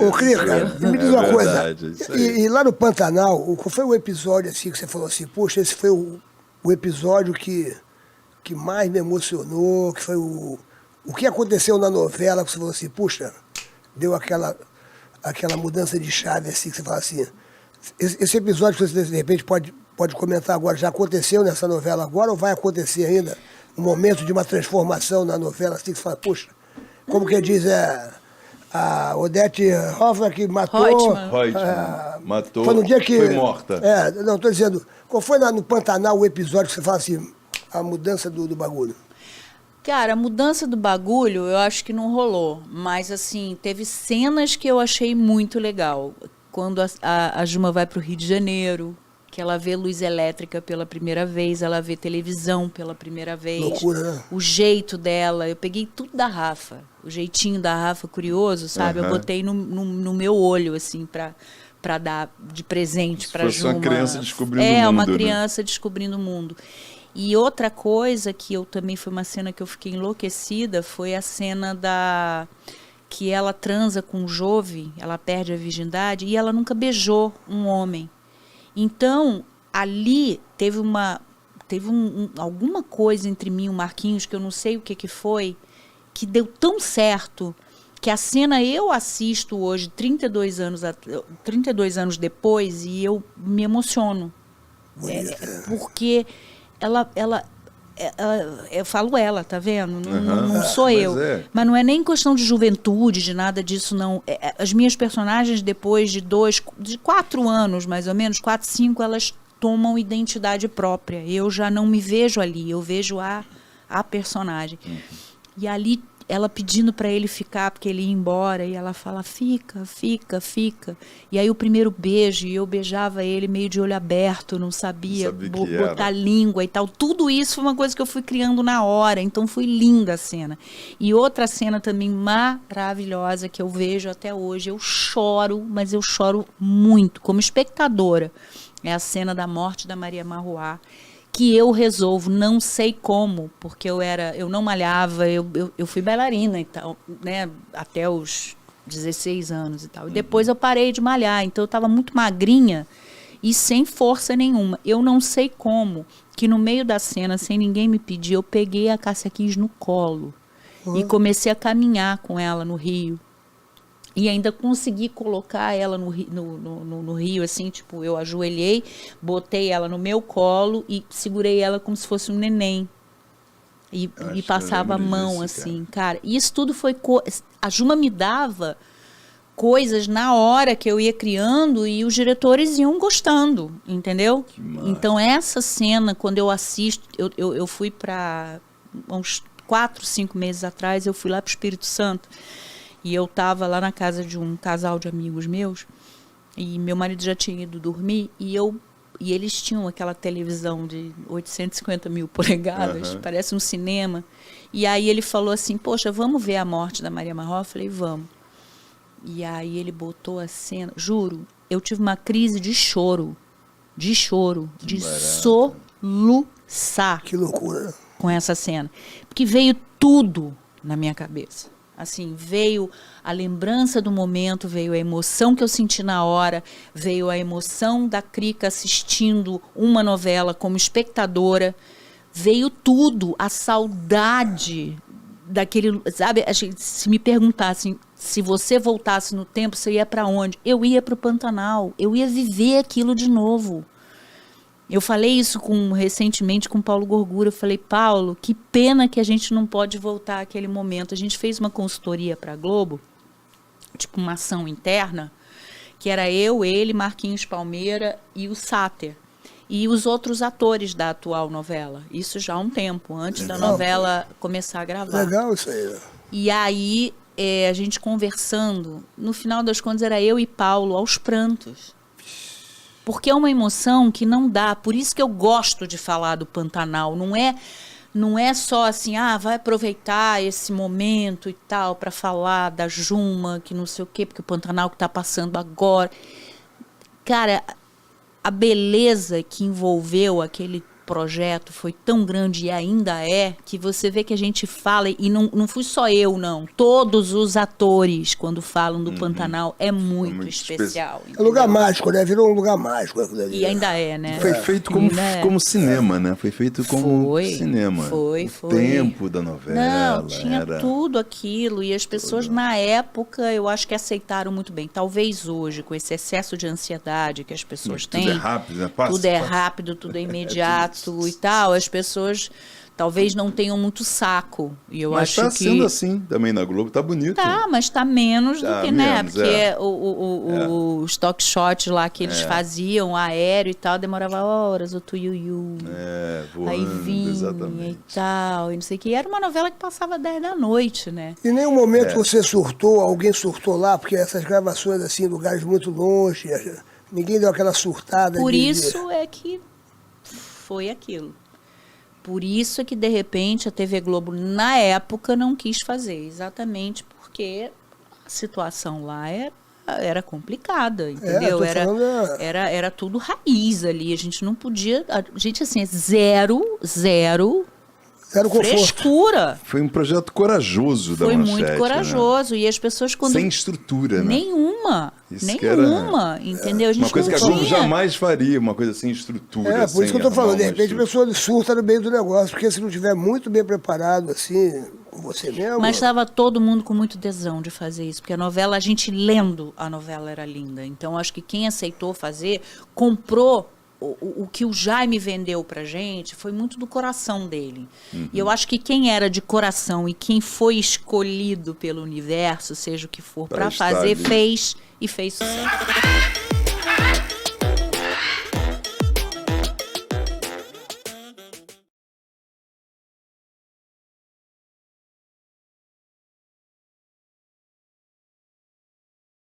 Ô, Crica, me diz uma coisa. Isso aí. E lá no Pantanal, qual foi o episódio assim que você falou assim, poxa, esse foi o episódio que mais me emocionou, que foi o que aconteceu na novela, que você falou assim, puxa, deu aquela mudança de chave assim, que você fala assim. Esse episódio que você de repente pode comentar agora, já aconteceu nessa novela agora ou vai acontecer ainda? Um momento de uma transformação na novela, assim, que você fala, puxa, como que diz, a Odete Hoffmann que matou... Reutemann matou, foi no dia que... foi morta. Não, estou dizendo, qual foi no Pantanal o episódio que você fala assim, a mudança do bagulho? Cara, a mudança do bagulho eu acho que não rolou, mas assim, teve cenas que eu achei muito legal. Quando a Juma vai para o Rio de Janeiro, que ela vê luz elétrica pela primeira vez, ela vê televisão pela primeira vez. Loucura, né? O jeito dela, eu peguei tudo da Rafa, o jeitinho da Rafa curioso, sabe? Eu botei no meu olho, assim, para dar de presente para a Juma. Uma criança descobrindo o mundo. Uma criança descobrindo o mundo. E outra coisa que eu também, foi uma cena que eu fiquei enlouquecida, foi a cena que ela transa com um jovem, ela perde a virgindade e ela nunca beijou um homem. Então, ali teve alguma coisa entre mim e o Marquinhos, que eu não sei o que foi, que deu tão certo, que a cena eu assisto hoje, 32 anos depois, e eu me emociono. Porque eu falo ela, tá vendo? Não sou eu. Mas não é nem questão de juventude, de nada disso, não. As minhas personagens, depois de 4 anos, mais ou menos, 4, 5, elas tomam identidade própria. Eu já não me vejo ali, eu vejo a personagem. E ali, ela pedindo para ele ficar, porque ele ia embora, e ela fala, fica, fica, fica. E aí o primeiro beijo, e eu beijava ele meio de olho aberto, não sabia botar a língua e tal. Tudo isso foi uma coisa que eu fui criando na hora, então foi linda a cena. E outra cena também maravilhosa, que eu vejo até hoje, eu choro, mas eu choro muito, como espectadora, é a cena da morte da Maria Marruá, que eu resolvo, não sei como, porque eu não malhava, eu fui bailarina e tal, né, até os 16 anos e tal. E depois eu parei de malhar, então eu estava muito magrinha e sem força nenhuma. Eu não sei como, que no meio da cena, sem ninguém me pedir, eu peguei a Cássia Kiss no colo e comecei a caminhar com ela no Rio. E ainda consegui colocar ela no rio, assim, tipo, eu ajoelhei, botei ela no meu colo e segurei ela como se fosse um neném. E passava a mão, assim, cara. E isso tudo foi... A Juma me dava coisas na hora que eu ia criando e os diretores iam gostando, entendeu? Então, essa cena, quando eu assisto... Eu fui para... uns 4, 5 meses atrás, eu fui lá para o Espírito Santo. E eu estava lá na casa de um casal de amigos meus, e meu marido já tinha ido dormir, e eles tinham aquela televisão de 850 mil polegadas, parece um cinema. E aí ele falou assim, poxa, vamos ver a morte da Maria Marruá? Eu falei, vamos. E aí ele botou a cena, juro, eu tive uma crise de choro, de soluçar. Que loucura. Com essa cena. Porque veio tudo na minha cabeça. Assim, veio a lembrança do momento, veio a emoção que eu senti na hora, veio a emoção da Crica assistindo uma novela como espectadora, veio tudo, a saudade daquele, sabe, se me perguntassem, se você voltasse no tempo, você ia para onde? Eu ia para o Pantanal, eu ia viver aquilo de novo. Eu falei isso recentemente com o Paulo Gorgura. Eu falei, Paulo, que pena que a gente não pode voltar àquele momento. A gente fez uma consultoria para a Globo, tipo uma ação interna, que era eu, ele, Marquinhos Palmeira e o Sáter. E os outros atores da atual novela. Isso já há um tempo, antes da novela começar a gravar. Legal isso aí. E aí, a gente conversando, no final das contas era eu e Paulo aos prantos. Porque é uma emoção que não dá. Por isso que eu gosto de falar do Pantanal. Não é só assim, vai aproveitar esse momento e tal para falar da Juma, que não sei o quê, porque o Pantanal que está passando agora. Cara, a beleza que envolveu aquele projeto foi tão grande e ainda é, que você vê que a gente fala, e não fui só eu, não. Todos os atores, quando falam do Pantanal, é muito especial. É lugar mágico, né? Virou um lugar mágico. E ainda é, né? Foi feito como cinema, né? Foi feito como cinema. Foi. O tempo da novela. Não, tinha tudo aquilo. E as pessoas, na época, eu acho que aceitaram muito bem. Talvez hoje, com esse excesso de ansiedade que as pessoas têm. Tudo é rápido, né? Tudo é rápido, tudo é imediato e tal. As pessoas talvez não tenham muito saco. E eu acho que sendo assim também na Globo, tá bonito. Tá, mas tá menos do que, né? Porque os talk shots lá que eles faziam, aéreo e tal, demorava horas, o tuiuiu. Voando, aí vinha exatamente. E tal, e não sei o que. E era uma novela que passava 10 da noite, né? Em nenhum momento você surtou, alguém surtou lá, porque essas gravações assim, em lugares muito longe, ninguém deu aquela surtada. Por isso é que foi aquilo. Por isso é que, de repente, a TV Globo, na época, não quis fazer. Exatamente porque a situação lá era complicada, entendeu? Era tudo raiz ali. A gente não podia... A gente, assim, zero frescura. Foi um projeto corajoso da Manchete. Foi muito corajoso. Né? E as pessoas quando... Sem estrutura, né? Nenhuma, entendeu? A gente uma coisa que a Globo jamais faria, uma coisa sem estrutura. Por isso que eu tô falando, de repente a pessoa surta no meio do negócio, porque se não estiver muito bem preparado, assim, com você mesmo... Mas estava todo mundo com muito tesão de fazer isso, porque a novela, a gente lendo a novela era linda. Então, acho que quem aceitou fazer, comprou o que o Jaime vendeu pra gente foi muito do coração dele. E eu acho que quem era de coração e quem foi escolhido pelo universo, seja o que for, para fazer, fez e fez sucesso.